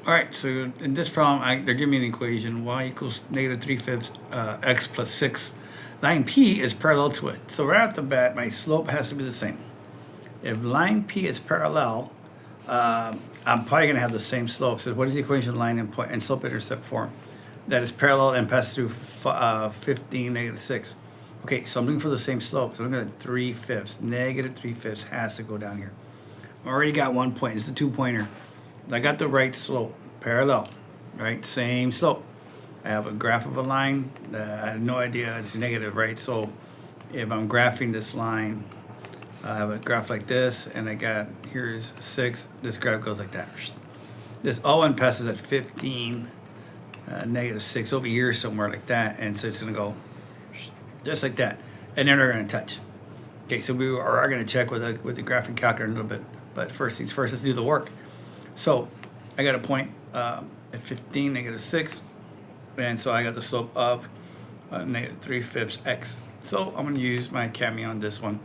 All right, so in this problem, they're giving me an equation, y equals negative 3/5 x plus 6. Line P is parallel to it. So right off the bat, my slope has to be the same. If line P is parallel, I'm probably going to have the same slope. So what is the equation of line and point and slope intercept form? That is parallel and passes through 15, negative 6. Okay, so I'm looking for the same slope. So I'm going to 3/5. Negative 3/5 has to go down here. I already got 1 point. It's a 2-pointer. I got the right slope, parallel, right? Same slope. I have a graph of a line. I have no idea it's negative, right? So if I'm graphing this line, I have a graph like this, and I got, here's 6. This graph goes like that. This all passes at 15, negative 6 over here somewhere like that. And so it's going to go just like that. And then they're going to touch. Okay, so we are going to check with the graphing calculator in a little bit. But first things first, let's do the work. So I got a point at 15, negative 6. And so I got the slope of negative 3/5 x. So I'm going to use my Cameo on this one,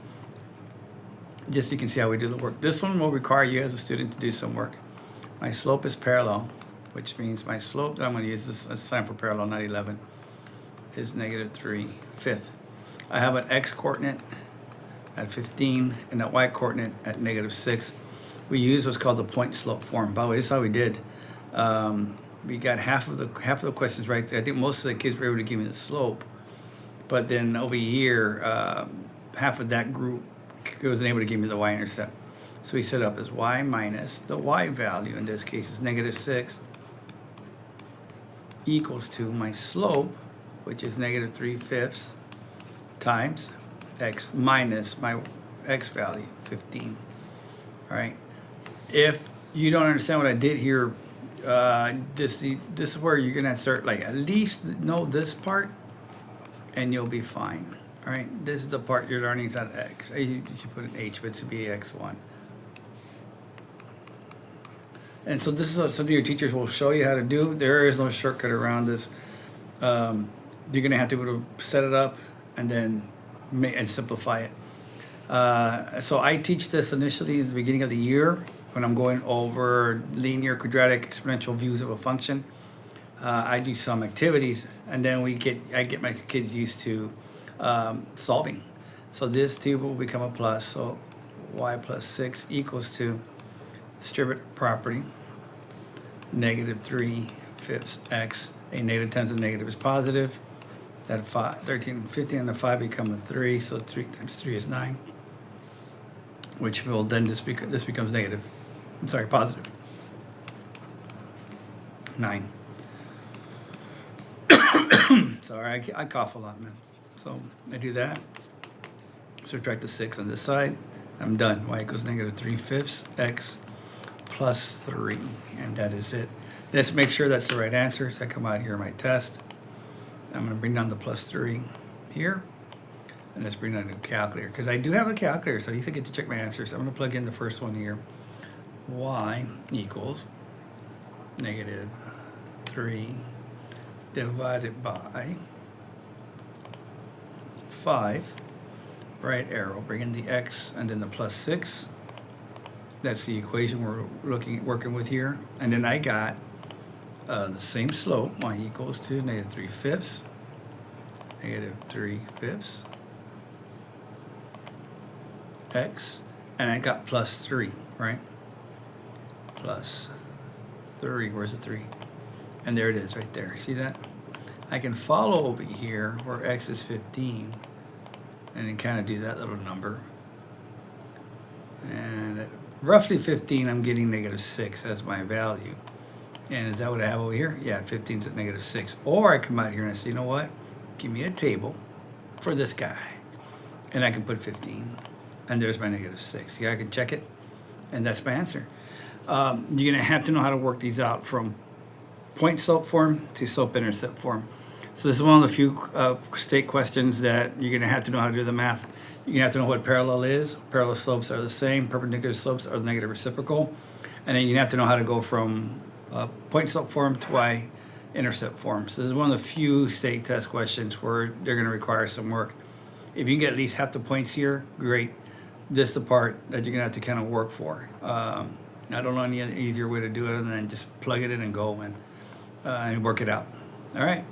just so you can see how we do the work. This one will require you as a student to do some work. My slope is parallel, which means my slope that I'm going to use, this sign for parallel, not 11, is negative 3/5. I have an x coordinate at 15 and a y coordinate at negative 6. We use what's called the point slope form. By the way, this is how we did. We got half of the questions right. I think most of the kids were able to give me the slope, but then over here, half of that group wasn't able to give me the y-intercept. So we set up as y minus the y value, in this case is negative 6, equals to my slope, which is negative 3/5 times x minus my x value, 15. All right. If you don't understand what I did here, this is where you're gonna start, like, at least know this part, and you'll be fine. All right. This is the part you're learning is at x. You should put an h, but it should be x1. And so this is what some of your teachers will show you how to do. There is no shortcut around this. You're gonna have to be able to set it up and then and simplify it. So I teach this initially at the beginning of the year when I'm going over linear, quadratic, exponential views of a function. I do some activities, and then I get my kids used to solving. So this too will become a plus. So y plus 6 equals to distributive property, negative 3/5 x. A negative times a negative is positive. That 13, 15, and a 5 become a 3. So 3 times 3 is 9, which will then this becomes negative. I'm sorry, positive 9. Sorry, I cough a lot, man. So I do that. Subtract the 6 on this side. I'm done. Y equals negative 3/5 x plus 3, and that is it. Let's make sure that's the right answer. So I come out here in my test. I'm going to bring down the plus 3 here, and let's bring down the calculator, because I do have a calculator, so I used to get to check my answers. I'm going to plug in the first one here. Y equals negative 3 divided by 5. Right arrow, bring in the x and then the plus 6. That's the equation we're working with here. And then I got the same slope, y equals to negative 3/5, negative 3/5 x, and I got plus 3, right? Plus 3, where's the 3? And there it is right there, see that? I can follow over here where x is 15, and then kind of do that little number. And at roughly 15, I'm getting negative 6 as my value. And is that what I have over here? Yeah, 15 is at negative 6. Or I come out here and I say, you know what? Give me a table for this guy. And I can put 15. And there's my negative 6. Yeah, I can check it. And that's my answer. You're going to have to know how to work these out from point slope form to slope intercept form. So this is one of the few state questions that you're going to have to know how to do the math. You're going to have to know what parallel is. Parallel slopes are the same. Perpendicular slopes are the negative reciprocal. And then you have to know how to go from point slope form to y-intercept form. So this is one of the few state test questions where they're going to require some work. If you can get at least half the points here, great. This is the part that you're going to have to kind of work for. I don't know any easier way to do it other than just plug it in and go and work it out. All right.